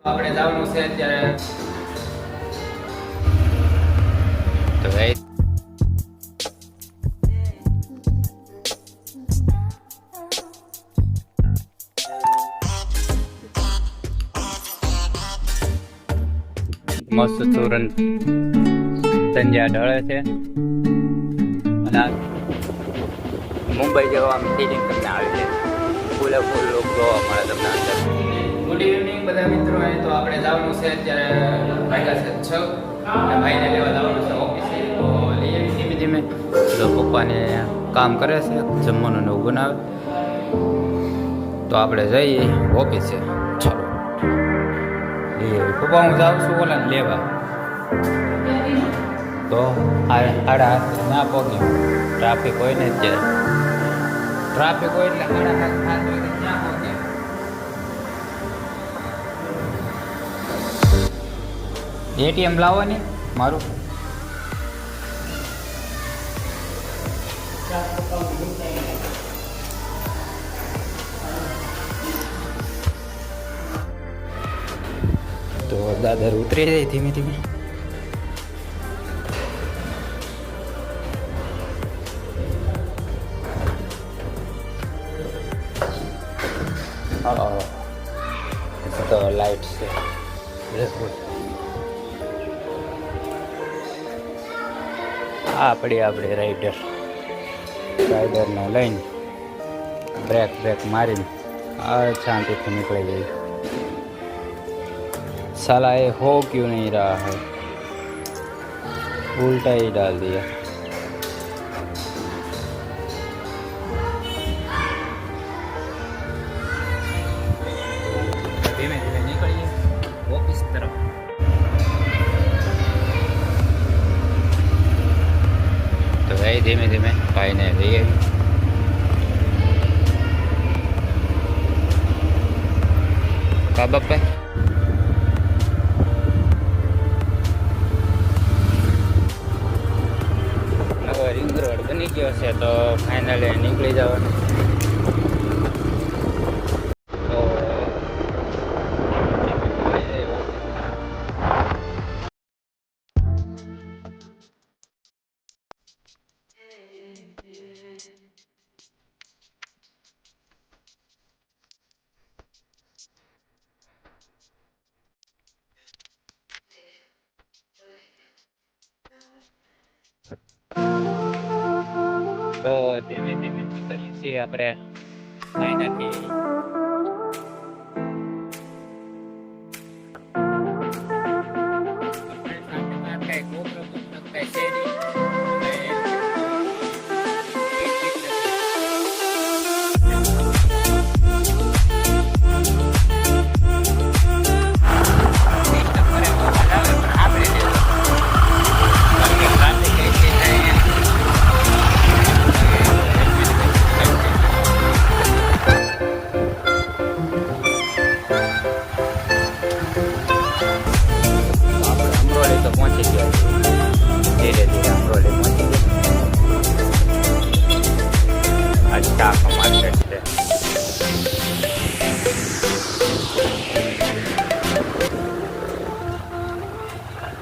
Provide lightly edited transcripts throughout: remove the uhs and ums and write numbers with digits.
આપણે જવાનું છે અત્યારે તો ભાઈ મસ્ત ચૂરન સંજ્યા ઢળે છે અને મુંબઈ જેવો આમ ફિલિંગ તમને આવી છે ફૂલે ફૂલ લોક જોવા મળે તમને અંદર. ગુડ ઇવનિંગ બધા મિત્રો. તો આપણે જવાનું છે અત્યારે વાગ્યા છે 6 અને ભાઈને લેવા જવાનું છે ઓફિસે. તો લઈએ ધીમે ધીમે. તો પપ્પાને કામ કરે છે જમવાનું નવું બનાવે. તો આપણે જઈએ ઓફિસે. ચાલો પપ્પા હું જાઉં છું ઓલાને લેવા. તો 8:30 ના પહોંચ્યું. ટ્રાફિક હોય ને અત્યારે ટ્રાફિક હોય એટલે 7:30 વાગે ત્યાં પહોંચ્યા. એટીએમ લાવો ને મારું. તો દાદર ઉતરી જાય ધીમે ધીમે. તો લાઈટ છે આપણે રાઈડરને લઈને બ્રેક મારીને શાંતિથી નીકળી ગઈ. साला ये हो क्यों नहीं रहा है, उल्टा ही डाल दिया. धीमे धीमे निकलिए ऑफिस तरफ. तो भाई धीमे धीमे भाई ने लिए कब पे रिंग रोड बनी गयो છે તો ફાઇનલી નીકળી જવાનું. તો ધીમે ધીમે નીકળીએ છીએ આપણે ફાઇનલી. પહોંચી ગયા ધીરે ધીરે અમરોલી પહોંચી ગયા. આ શાક માર્કેટ છે.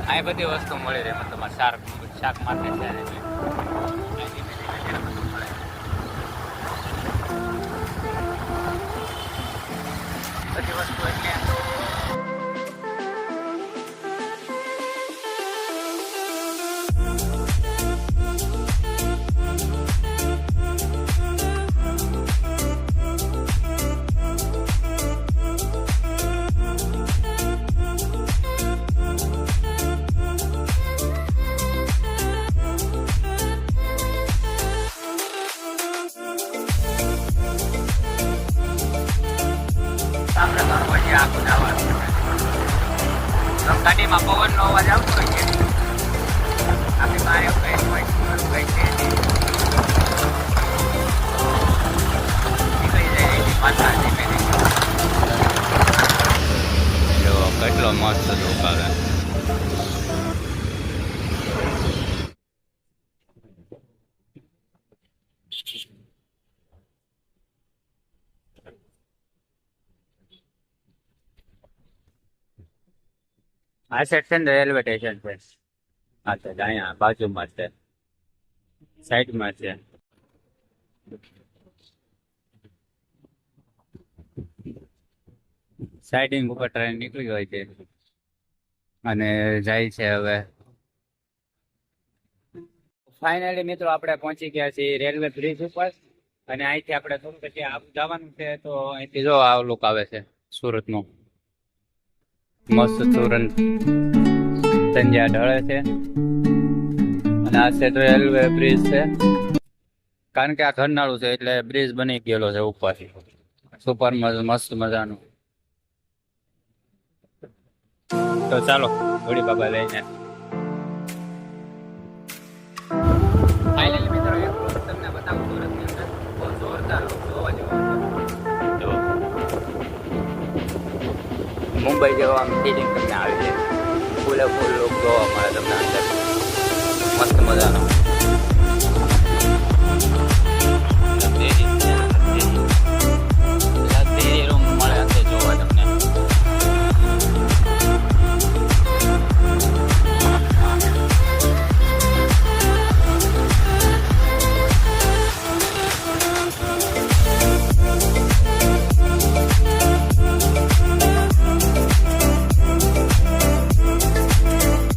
આ બધી વસ્તુ મળી રહે મતલબ શાક માર્કેટ છે એટલે બધી વસ્તુ એટલે ગાડીમાં પવનનો અવાજ આવતો હોય છે. આપણી મારે ફ્રેશ હોય છે નીકળી જાય એની પાછા ધીમે ધીમે. જો કેટલો મસ્ત દુકાન. આ સેક્શન રેલવે સ્ટેશન છે. હા તો અહીંયા બાજુમાં છે, સાઈડમાં છે. સાઇડિંગ ઉપર ટ્રેન નીકળી હોય છે અને જાય છે હવે. ફાઇનલી મિત્રો આપણે પહોંચી ગયા છીએ રેલવે બ્રિજ ઉપર અને અહીંથી આપણે થોડું પછી જવાનું છે. તો અહીંથી જો આ લુક આવે છે સુરતનું મસ્ત. સુરત સંધ્યા ઢળે છે અને આ છે રેલવે બ્રિજ છે. કારણ કે આ ઘરનાળું છે એટલે બ્રિજ બની ગયેલો છે ઉપર સુપર મસ્ત મજાનું. તો ચાલો ઘોડી બાબા લઈને ફાઇનલી મિત્રો એક વસ્તુ તમને બતાવું સુરતની અંદર બહુ જોરદાર જોવા જેવું. મુંબઈ જેવો આમ ફિલિંગ તમને આવે છે. ફૂલે ફૂલ લોક જોવા મળે તમને અંદર મસ્ત મજાનો.